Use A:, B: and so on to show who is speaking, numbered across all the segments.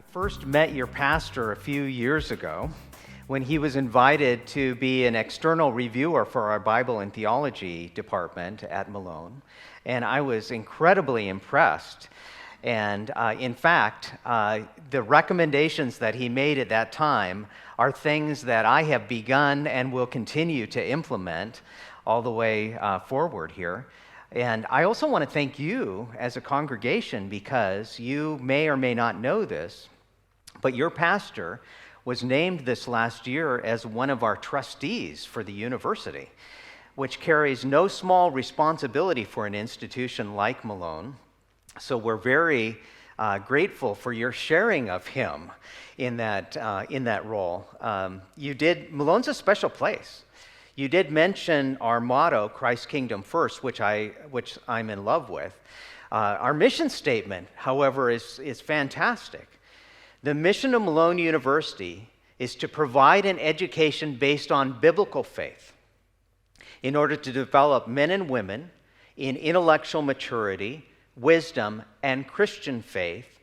A: I first met your pastor a few years ago when he was invited to be an external reviewer for our Bible and theology department at Malone, and I was incredibly impressed. And in fact, the recommendations that he made at that time are things that I have begun and will continue to implement all the way forward here. And I also want to thank you as a congregation, because you may or may not know this, but your pastor was named this last year as one of our trustees for the university, which carries no small responsibility for an institution like Malone. So we're very grateful for your sharing of him in that role. Malone's a special place. You did mention our motto, Christ's Kingdom First, which I'm in love with. Our mission statement, however, is fantastic. The mission of Malone University is to provide an education based on biblical faith in order to develop men and women in intellectual maturity, wisdom, and Christian faith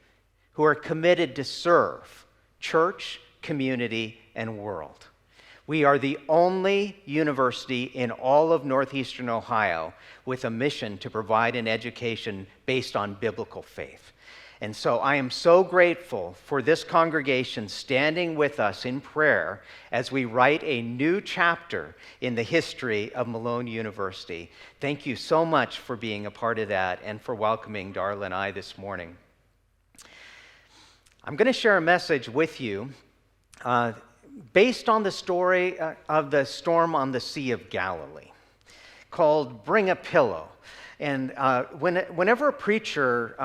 A: who are committed to serve church, community, and world. We are the only university in all of northeastern Ohio with a mission to provide an education based on biblical faith. And so I am so grateful for this congregation standing with us in prayer as we write a new chapter in the history of Malone University. Thank you so much for being a part of that and for welcoming Darla and I this morning. I'm going to share a message with you based on the story of the storm on the Sea of Galilee, called Bring a Pillow. And whenever a preacher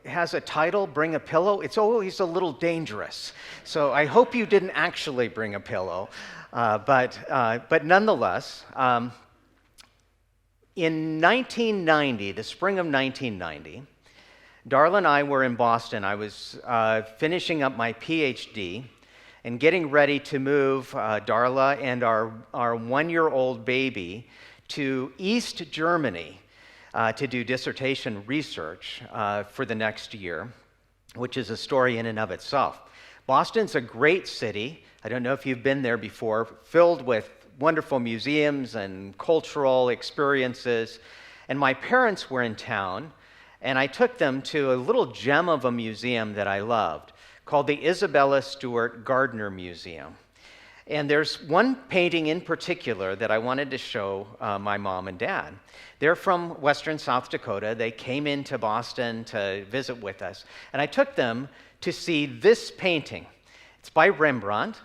A: has a title, Bring a Pillow, it's always a little dangerous. So I hope you didn't actually bring a pillow. But nonetheless, in 1990, the spring of 1990, Darla and I were in Boston. I was finishing up my PhD and getting ready to move Darla and our one-year-old baby to East Germany to do dissertation research for the next year, which is a story in and of itself. Boston's a great city. I don't know if you've been there before, filled with wonderful museums and cultural experiences. And my parents were in town, and I took them to a little gem of a museum that I loved, called the Isabella Stewart Gardner Museum. And there's one painting in particular that I wanted to show my mom and dad. They're from western South Dakota. They came into Boston to visit with us. And I took them to see this painting. It's by Rembrandt,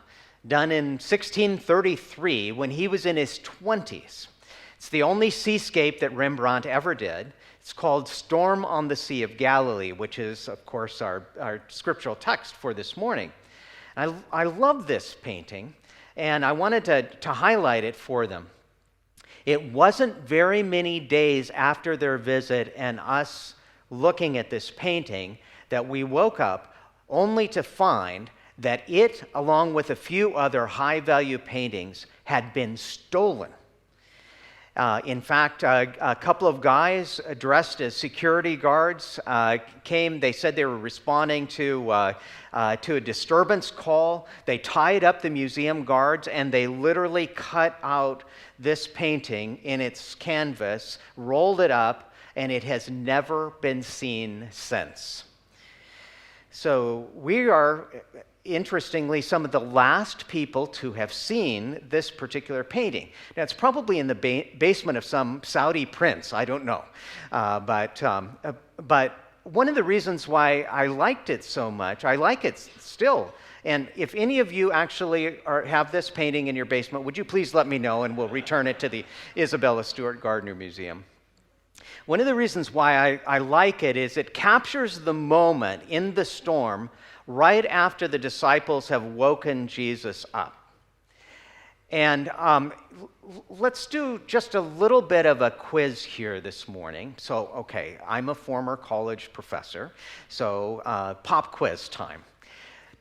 A: done in 1633 when he was in his 20s. It's the only seascape that Rembrandt ever did. It's called Storm on the Sea of Galilee, which is, of course, our scriptural text for this morning. I love this painting, and I wanted to highlight it for them. It wasn't very many days after their visit and us looking at this painting that we woke up only to find that it, along with a few other high-value paintings, had been stolen. In fact, a couple of guys dressed as security guards came. They said they were responding to a disturbance call. They tied up the museum guards, and they literally cut out this painting in its canvas, rolled it up, and it has never been seen since. So we are, interestingly, some of the last people to have seen this particular painting. Now, it's probably in the basement of some Saudi prince, I don't know. But one of the reasons why I liked it so much, I like it still, and if any of you actually have this painting in your basement, would you please let me know, and we'll return it to the Isabella Stewart Gardner Museum. One of the reasons why I like it is it captures the moment in the storm right after the disciples have woken Jesus up. And let's do just a little bit of a quiz here this morning. So, okay, I'm a former college professor, so pop quiz time.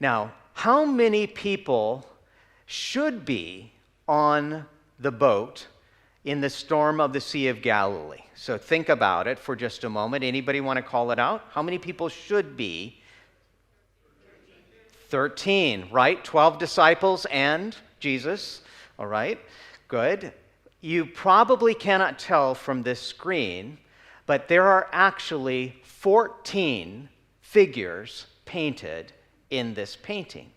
A: Now, how many people should be on the boat in the storm of the Sea of Galilee? So think about it for just a moment. Anybody want to call it out? How many people should be? 13, right? 12 disciples and Jesus. All right, good. You probably cannot tell from this screen, but there are actually 14 figures painted in this painting.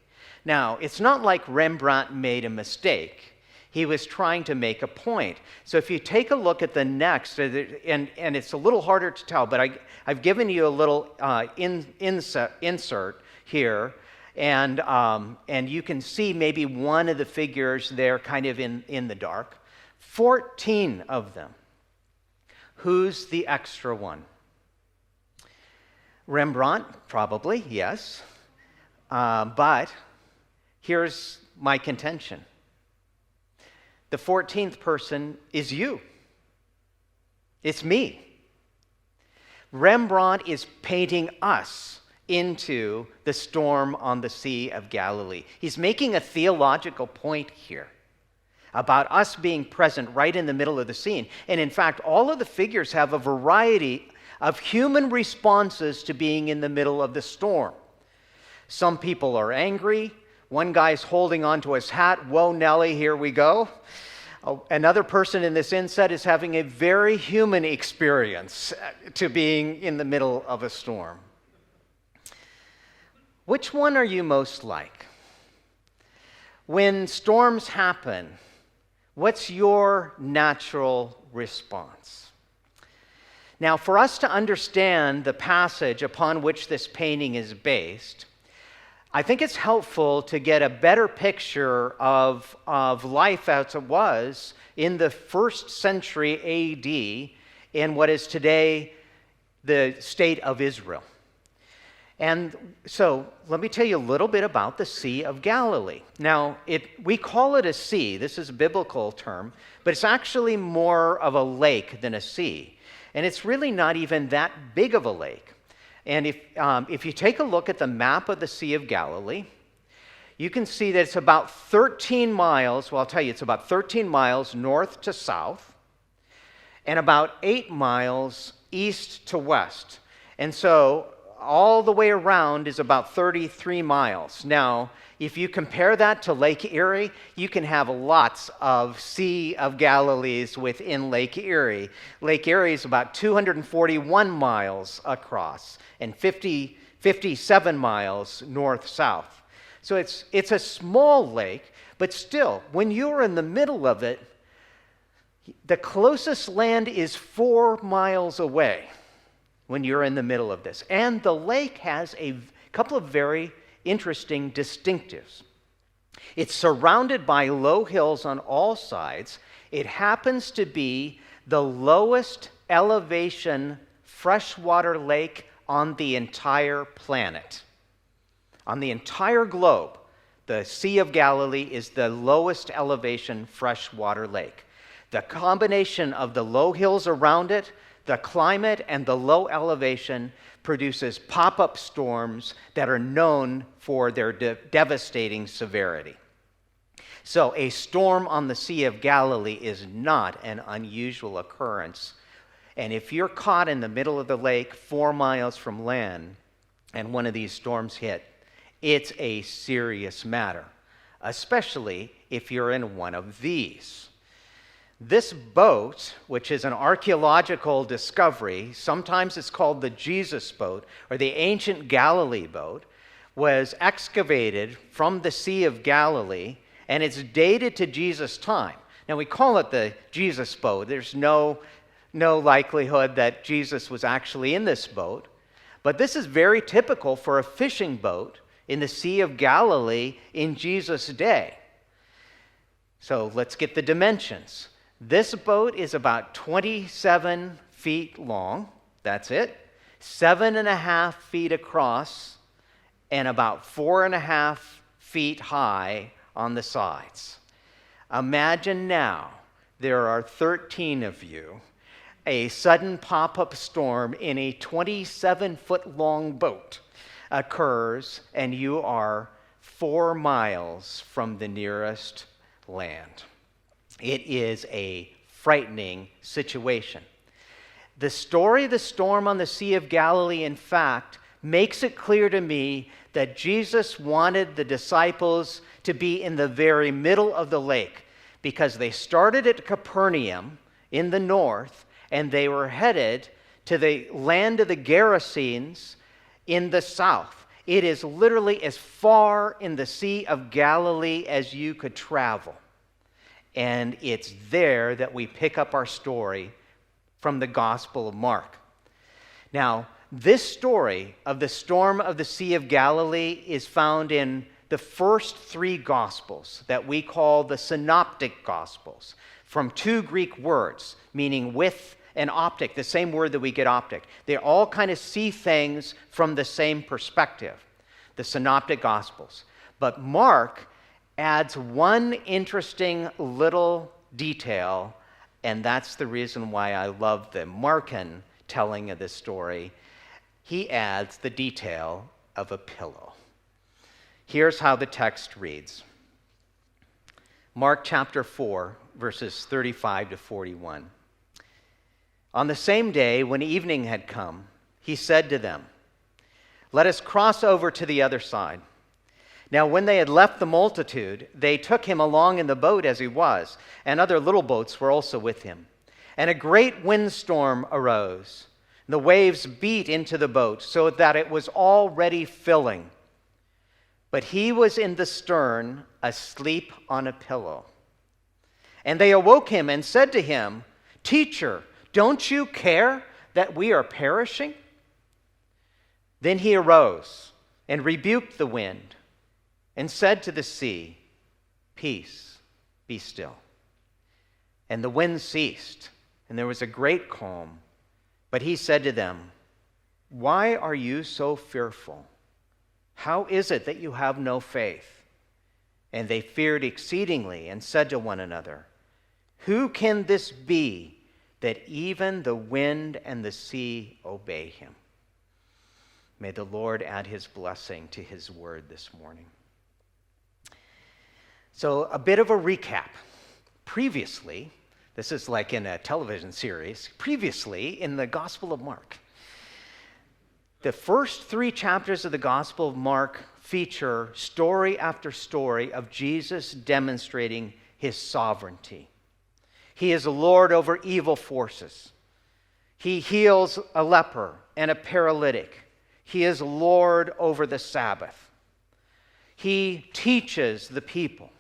A: Now, it's not like Rembrandt made a mistake. He was trying to make a point. So if you take a look at the next, and it's a little harder to tell, but I've given you a little insert here, and you can see maybe one of the figures there kind of in the dark. 14 of them. Who's the extra one? Rembrandt, probably, yes. But here's my contention. The 14th person is you. It's me. Rembrandt is painting us into the storm on the Sea of Galilee. He's making a theological point here about us being present right in the middle of the scene. And in fact, all of the figures have a variety of human responses to being in the middle of the storm. Some people are angry. One guy's holding onto his hat. Whoa, Nelly, here we go. Another person in this inset is having a very human experience to being in the middle of a storm. Which one are you most like? When storms happen, what's your natural response? Now, for us to understand the passage upon which this painting is based, I think it's helpful to get a better picture of life as it was in the 1st century A.D. in what is today the state of Israel. And so let me tell you a little bit about the Sea of Galilee. Now, we call it a sea. This is a biblical term, but it's actually more of a lake than a sea. And it's really not even that big of a lake. And if you take a look at the map of the Sea of Galilee, you can see that it's about 13 miles, well, I'll tell you, it's about 13 miles north to south, and about 8 miles east to west. And so all the way around is about 33 miles. Now, if you compare that to Lake Erie, you can have lots of Sea of Galilees within Lake Erie. Lake Erie is about 241 miles across and 57 miles north-south. So it's a small lake, but still, when you're in the middle of it, the closest land is 4 miles away when you're in the middle of this. And the lake has a couple of very interesting distinctives. It's surrounded by low hills on all sides. It happens to be the lowest elevation freshwater lake on the entire planet. On the entire globe, the Sea of Galilee is the lowest elevation freshwater lake. The combination of the low hills around it, the climate, and the low elevation produces pop-up storms that are known for their devastating severity. So a storm on the Sea of Galilee is not an unusual occurrence. And if you're caught in the middle of the lake 4 miles from land and one of these storms hit, it's a serious matter, especially if you're in one of these. This boat, which is an archaeological discovery, sometimes it's called the Jesus boat or the ancient Galilee boat, was excavated from the Sea of Galilee, and it's dated to Jesus' time. Now, we call it the Jesus boat. There's no likelihood that Jesus was actually in this boat, but this is very typical for a fishing boat in the Sea of Galilee in Jesus' day. So let's get the dimensions. This boat is about 27 feet long, that's it, 7.5 feet across, and about 4.5 feet high on the sides. Imagine now there are 13 of you. A sudden pop-up storm in a 27-foot-long boat occurs, and you are 4 miles from the nearest land. It is a frightening situation. The story of the storm on the Sea of Galilee, in fact, makes it clear to me that Jesus wanted the disciples to be in the very middle of the lake, because they started at Capernaum in the north, and they were headed to the land of the Gerasenes in the south. It is literally as far in the Sea of Galilee as you could travel. And it's there that we pick up our story from the Gospel of Mark. Now, this story of the storm of the Sea of Galilee is found in the first three Gospels that we call the Synoptic Gospels, from two Greek words, meaning with and optic, the same word that we get optic. They all kind of see things from the same perspective, the Synoptic Gospels. But Mark adds one interesting little detail, and that's the reason why I love the Markan telling of this story. He adds the detail of a pillow. Here's how the text reads. Mark chapter 4, verses 35 to 41. On the same day, when evening had come, he said to them, "Let us cross over to the other side." Now, when they had left the multitude, they took him along in the boat as he was, and other little boats were also with him. And a great windstorm arose. The waves beat into the boat so that it was already filling. But he was in the stern, asleep on a pillow. And they awoke him and said to him, "Teacher, don't you care that we are perishing?" Then he arose and rebuked the wind and said to the sea, "Peace, be still." And the wind ceased, and there was a great calm. But he said to them, "Why are you so fearful? How is it that you have no faith?" And they feared exceedingly and said to one another, "Who can this be that even the wind and the sea obey him?" May the Lord add his blessing to his word this morning. So a bit of a recap. Previously, this is like in a television series, previously in the Gospel of Mark. The first three chapters of the Gospel of Mark feature story after story of Jesus demonstrating his sovereignty. He is Lord over evil forces. He heals a leper and a paralytic. He is Lord over the Sabbath. He teaches the people.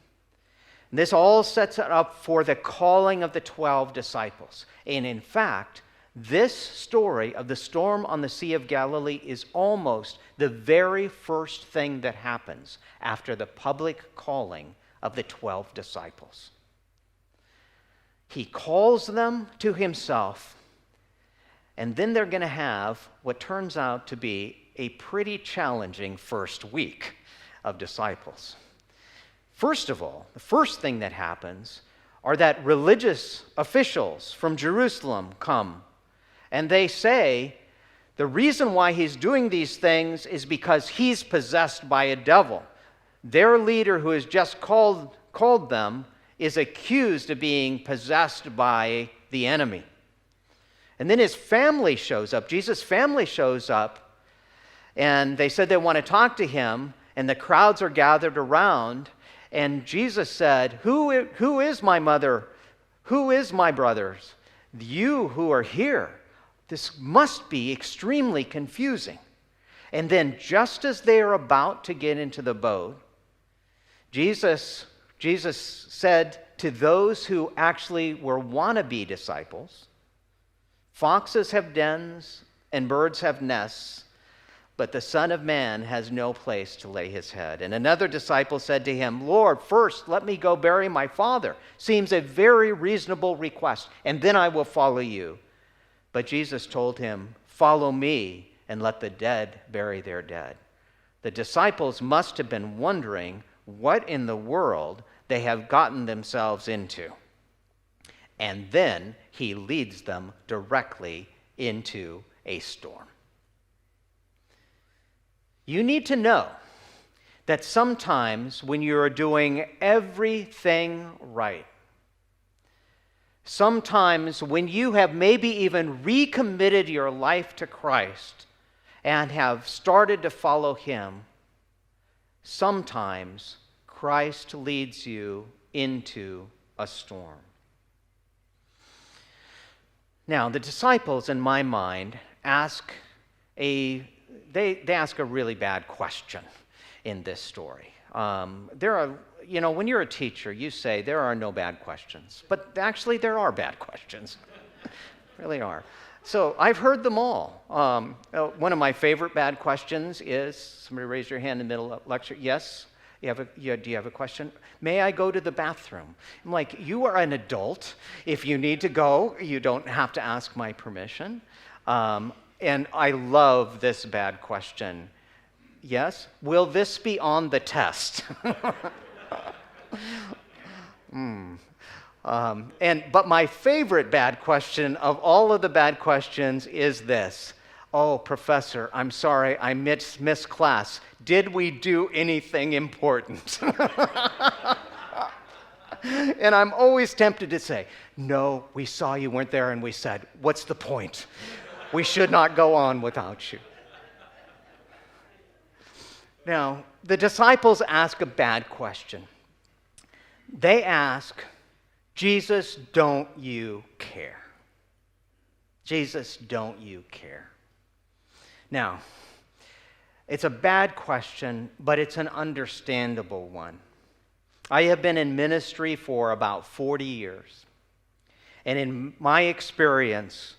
A: And this all sets it up for the calling of the 12 disciples. And in fact, this story of the storm on the Sea of Galilee is almost the very first thing that happens after the public calling of the 12 disciples. He calls them to himself, and then they're going to have what turns out to be a pretty challenging first week of disciples. First of all, the first thing that happens are that religious officials from Jerusalem come, and they say the reason why he's doing these things is because he's possessed by a devil. Their leader, who has just called them, is accused of being possessed by the enemy. And then his family shows up. Jesus' family shows up, and they said they want to talk to him, and the crowds are gathered around, and Jesus said, Who is my mother? Who is my brothers? You who are here. This must be extremely confusing. And then just as they are about to get into the boat, Jesus said to those who actually were wannabe disciples, "Foxes have dens and birds have nests, but the Son of Man has no place to lay his head." And another disciple said to him, "Lord, first let me go bury my father." Seems a very reasonable request, "and then I will follow you." But Jesus told him, "Follow me and let the dead bury their dead." The disciples must have been wondering what in the world they have gotten themselves into. And then he leads them directly into a storm. You need to know that sometimes when you're doing everything right, sometimes when you have maybe even recommitted your life to Christ, and have started to follow him, sometimes Christ leads you into a storm. Now, the disciples, in my mind, ask a really bad question in this story. When you're a teacher, you say there are no bad questions, but actually there are bad questions. Really are. So I've heard them all. One of my favorite bad questions is, somebody raise your hand in the middle of lecture. Yes? Do you have a question? May I go to the bathroom? I'm like, you are an adult. If you need to go, you don't have to ask my permission. And I love this bad question. Yes? Will this be on the test? But my favorite bad question of all of the bad questions is this. Oh, professor, I'm sorry, I missed class. Did we do anything important? And I'm always tempted to say, no, we saw you weren't there, and we said, what's the point? We should not go on without you. Now, the disciples ask a bad question. They ask, Jesus, don't you care? Jesus, don't you care? Now, it's a bad question, but it's an understandable one. I have been in ministry for about 40 years. And in my experience,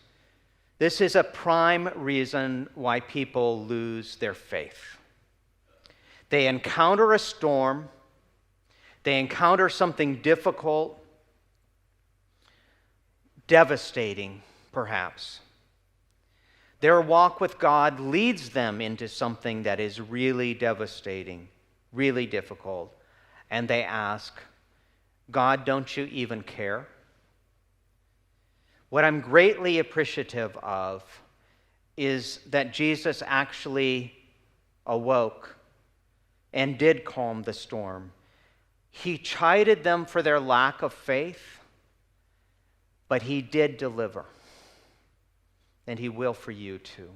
A: this is a prime reason why people lose their faith. They encounter a storm. They encounter something difficult, devastating, perhaps. Their walk with God leads them into something that is really devastating, really difficult. And they ask, God, don't you even care? What I'm greatly appreciative of is that Jesus actually awoke and did calm the storm. He chided them for their lack of faith, but he did deliver. And he will for you too.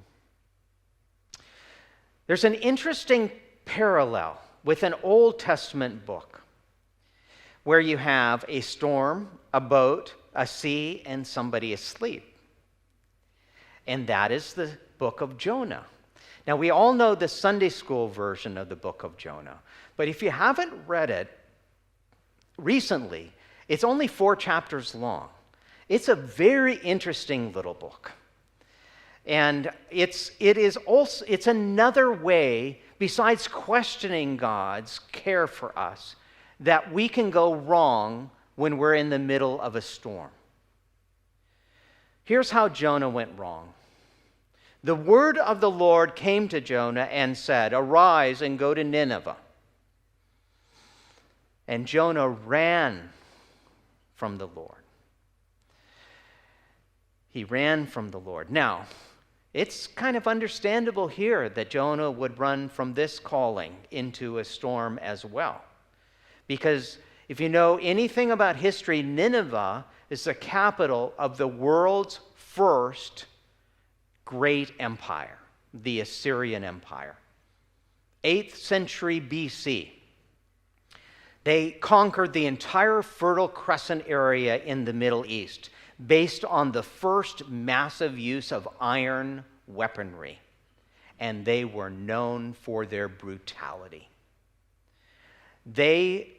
A: There's an interesting parallel with an Old Testament book where you have a storm, a boat, a sea, and somebody asleep. And that is the Book of Jonah. Now, we all know the Sunday school version of the Book of Jonah, but if you haven't read it recently, it's only 4 chapters long. It's a very interesting little book. And it's another way, besides questioning God's care for us, that we can go wrong when we're in the middle of a storm. Here's how Jonah went wrong. The word of the Lord came to Jonah and said, "Arise and go to Nineveh." And Jonah ran from the Lord. He ran from the Lord. Now, it's kind of understandable here that Jonah would run from this calling into a storm as well. Because if you know anything about history, Nineveh is the capital of the world's first great empire, the Assyrian Empire. 8th century BC. They conquered the entire Fertile Crescent area in the Middle East based on the first massive use of iron weaponry. And they were known for their brutality. They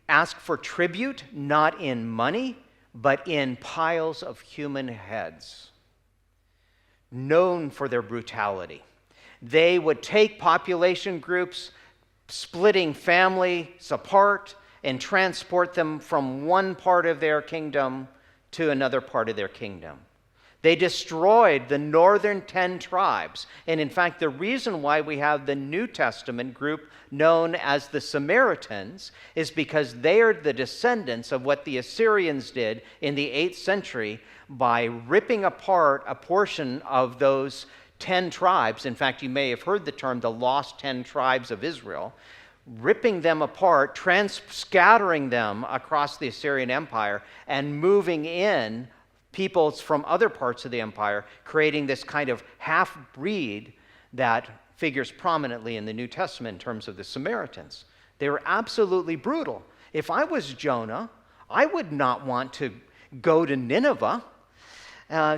A: asked for tribute, not in money, but in piles of human heads. Known for their brutality. They would take population groups, splitting families apart, and transport them from one part of their kingdom to another part of their kingdom. They destroyed the northern 10 tribes. And in fact, the reason why we have the New Testament group known as the Samaritans is because they are the descendants of what the Assyrians did in the 8th century by ripping apart a portion of those 10 tribes. In fact, you may have heard the term the lost 10 tribes of Israel. Ripping them apart, scattering them across the Assyrian Empire, and moving in peoples from other parts of the empire, creating this kind of half-breed that figures prominently in the New Testament in terms of the Samaritans. They were absolutely brutal. If I was Jonah, I would not want to go to Nineveh.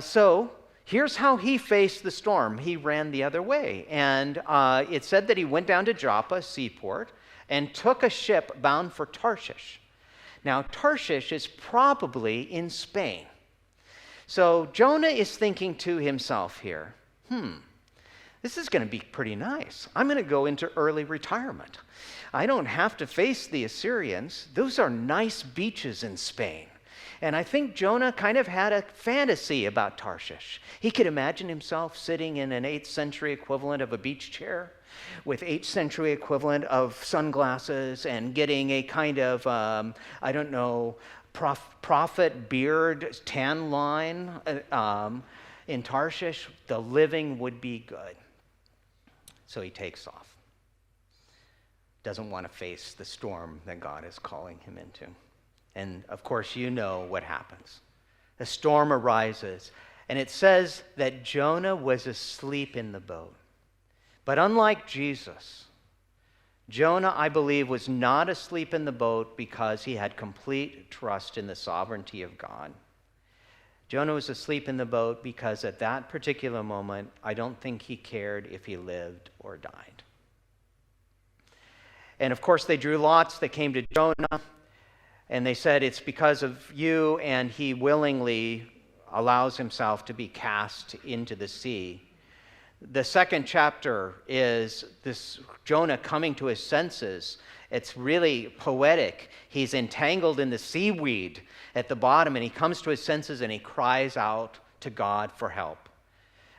A: So here's how he faced the storm. He ran the other way. And it said that he went down to Joppa, seaport, and took a ship bound for Tarshish. Now, Tarshish is probably in Spain. So Jonah is thinking to himself here, this is going to be pretty nice. I'm going to go into early retirement. I don't have to face the Assyrians. Those are nice beaches in Spain. And I think Jonah kind of had a fantasy about Tarshish. He could imagine himself sitting in an 8th century equivalent of a beach chair with 8th century equivalent of sunglasses and getting a kind of, prophet beard tan line in Tarshish. The living would be good. So he takes off. Doesn't want to face the storm that God is calling him into. And of course, you know what happens. The storm arises, and it says that Jonah was asleep in the boat. But unlike Jesus, Jonah, I believe, was not asleep in the boat because he had complete trust in the sovereignty of God. Jonah was asleep in the boat because at that particular moment, I don't think he cared if he lived or died. And of course, they drew lots. They came to Jonah, and they said, it's because of you, and he willingly allows himself to be cast into the sea. The second chapter is this Jonah coming to his senses. It's really poetic. He's entangled in the seaweed at the bottom, and he comes to his senses and he cries out to God for help.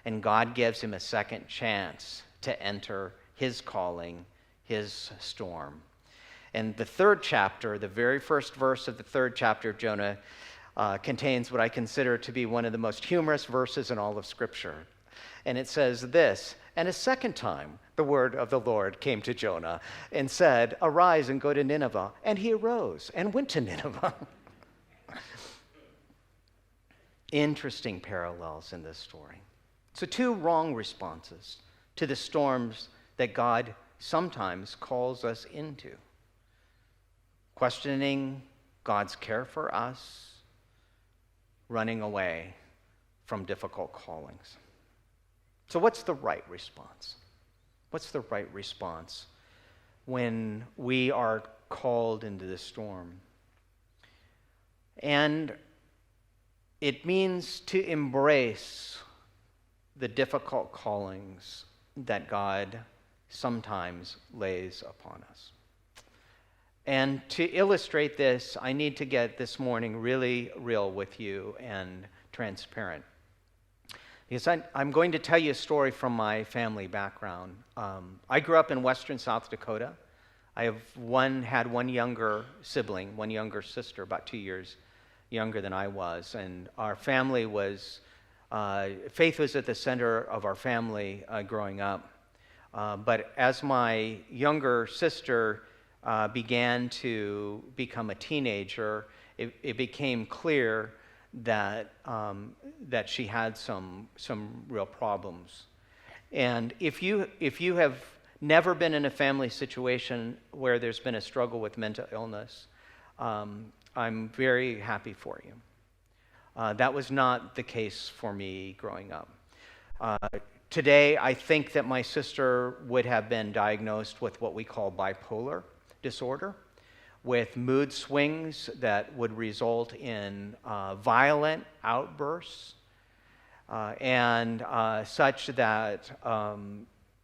A: And God gives him a second chance to enter his calling, his storm. And the third chapter, the very first verse of the third chapter of Jonah, contains what I consider to be one of the most humorous verses in all of Scripture. And it says this, and a second time the word of the Lord came to Jonah and said, arise and go to Nineveh. And he arose and went to Nineveh. Interesting parallels in this story. So 2 wrong responses to the storms that God sometimes calls us into. Questioning God's care for us, running away from difficult callings. So what's the right response? What's the right response when we are called into the storm? And it means to embrace the difficult callings that God sometimes lays upon us. And to illustrate this, I need to get this morning really real with you and transparent. Because I'm going to tell you a story from my family background. I grew up in western South Dakota. I had one younger sibling, one younger sister, about 2 years younger than I was. And our family was, faith was at the center of our family growing up. But as my younger sister began to become a teenager, it became clear that she had some real problems. And if you have never been in a family situation where there's been a struggle with mental illness, I'm very happy for you. That was not the case for me growing up. Today, I think that my sister would have been diagnosed with what we call bipolar disorder, with mood swings that would result in violent outbursts, and such that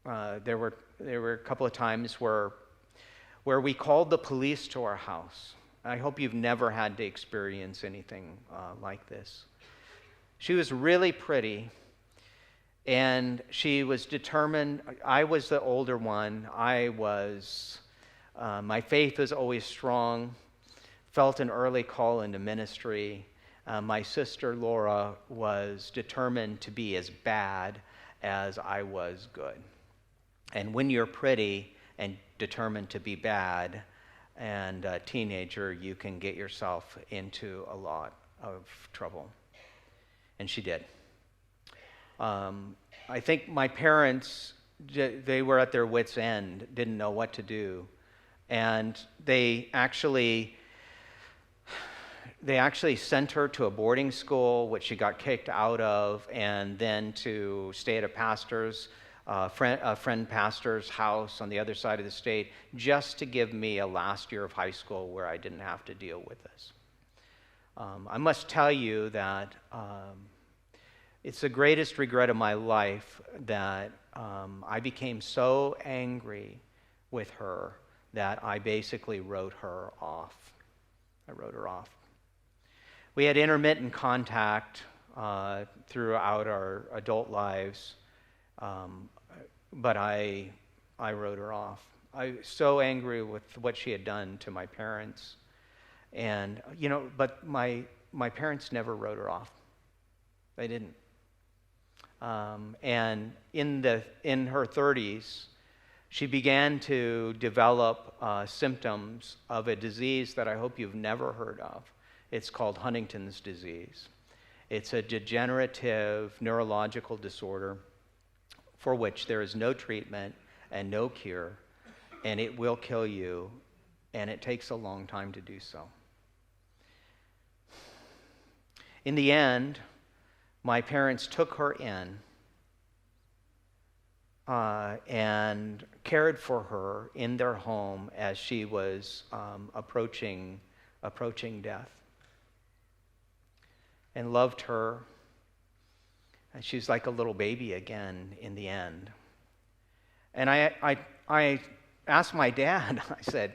A: there were a couple of times where we called the police to our house. I hope you've never had to experience anything like this. She was really pretty, and she was determined. I was the older one. My faith was always strong, felt an early call into ministry. My sister Laura was determined to be as bad as I was good. And when you're pretty and determined to be bad and a teenager, you can get yourself into a lot of trouble. And she did. I think my parents, they were at their wits' end, didn't know what to do. And they actually sent her to a boarding school, which she got kicked out of, and then to stay at a friend pastor's house on the other side of the state, just to give me a last year of high school where I didn't have to deal with this. I must tell you that it's the greatest regret of my life that I became so angry with her that I basically wrote her off. We had intermittent contact throughout our adult lives, but I wrote her off. I was so angry with what she had done to my parents. And, but my parents never wrote her off. They didn't. And in her 30s, she began to develop symptoms of a disease that I hope you've never heard of. It's called Huntington's disease. It's a degenerative neurological disorder for which there is no treatment and no cure, and it will kill you, and it takes a long time to do so. In the end, my parents took her in and cared for her in their home as she was approaching death, and loved her. And she's like a little baby again in the end. And I asked my dad, I said,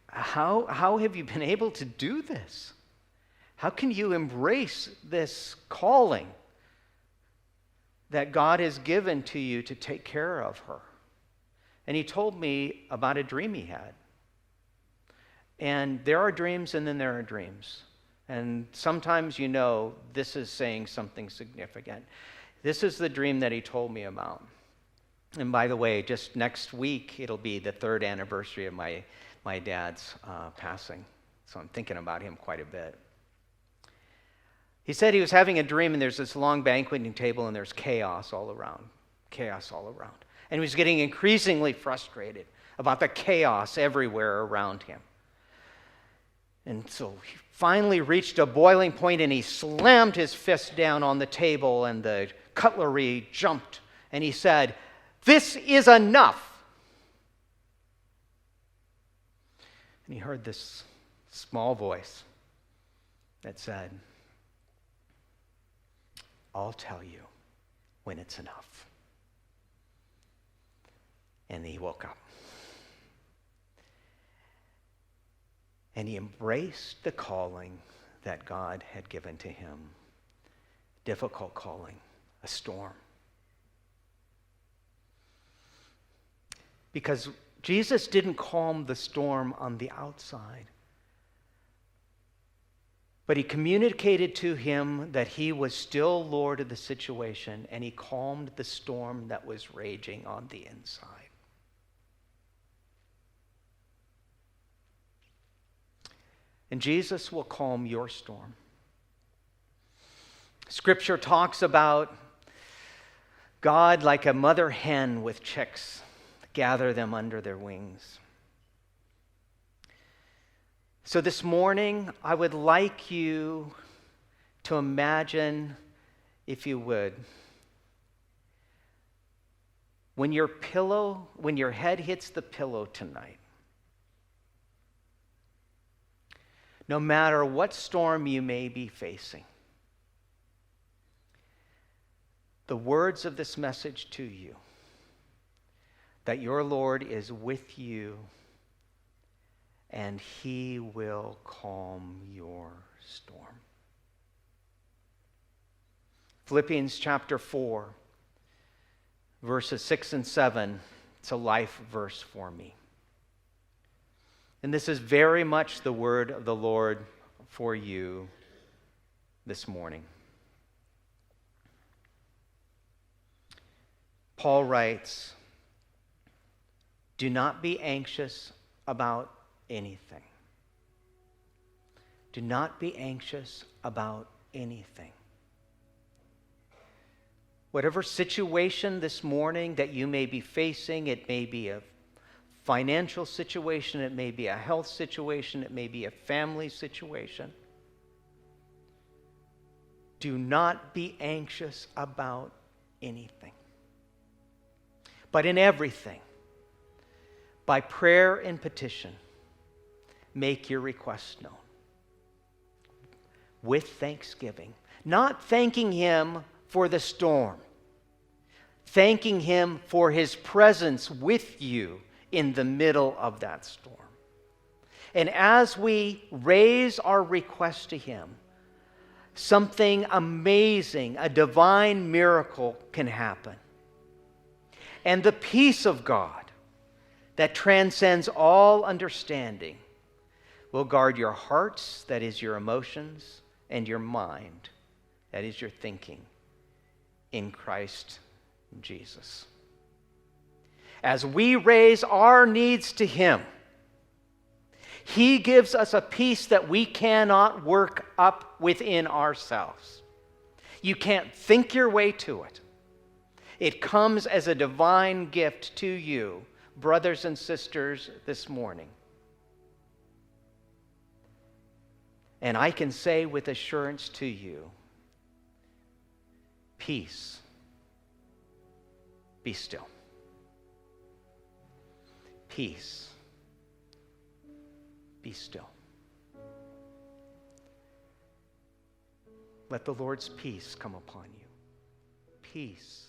A: how have you been able to do this? How can you embrace this calling that God has given to you to take care of her? And he told me about a dream he had. And there are dreams and then there are dreams. And sometimes this is saying something significant. This is the dream that he told me about. And by the way, just next week, it'll be the 3rd anniversary of my dad's passing. So I'm thinking about him quite a bit. He said he was having a dream, and there's this long banqueting table, and there's chaos all around. And he was getting increasingly frustrated about the chaos everywhere around him. And so he finally reached a boiling point, and he slammed his fist down on the table, and the cutlery jumped. And he said, "This is enough." And he heard this small voice that said, "I'll tell you when it's enough." And he woke up. And he embraced the calling that God had given to him. Difficult calling, a storm. Because Jesus didn't calm the storm on the outside, but he communicated to him that he was still Lord of the situation, and he calmed the storm that was raging on the inside. And Jesus will calm your storm. Scripture talks about God like a mother hen with chicks, gather them under their wings. So this morning, I would like you to imagine, if you would, when your head hits the pillow tonight, no matter what storm you may be facing, the words of this message to you, that your Lord is with you and he will calm your storm. Philippians chapter 4, verses 6 and 7, it's a life verse for me. And this is very much the word of the Lord for you this morning. Paul writes, "Do not be anxious about anything." Do not be anxious about anything. Whatever situation this morning that you may be facing, it may be a financial situation, it may be a health situation, it may be a family situation. Do not be anxious about anything. But in everything, by prayer and petition, make your requests known. With thanksgiving. Not thanking Him for the storm. Thanking Him for His presence with you in the middle of that storm. And as we raise our request to Him, something amazing, a divine miracle can happen. And the peace of God that transcends all understanding will guard your hearts, that is your emotions, and your mind, that is your thinking, in Christ Jesus. As we raise our needs to Him, He gives us a peace that we cannot work up within ourselves. You can't think your way to it. It comes as a divine gift to you, brothers and sisters, this morning. And I can say with assurance to you, peace, be still. Peace, be still. Let the Lord's peace come upon you. Peace.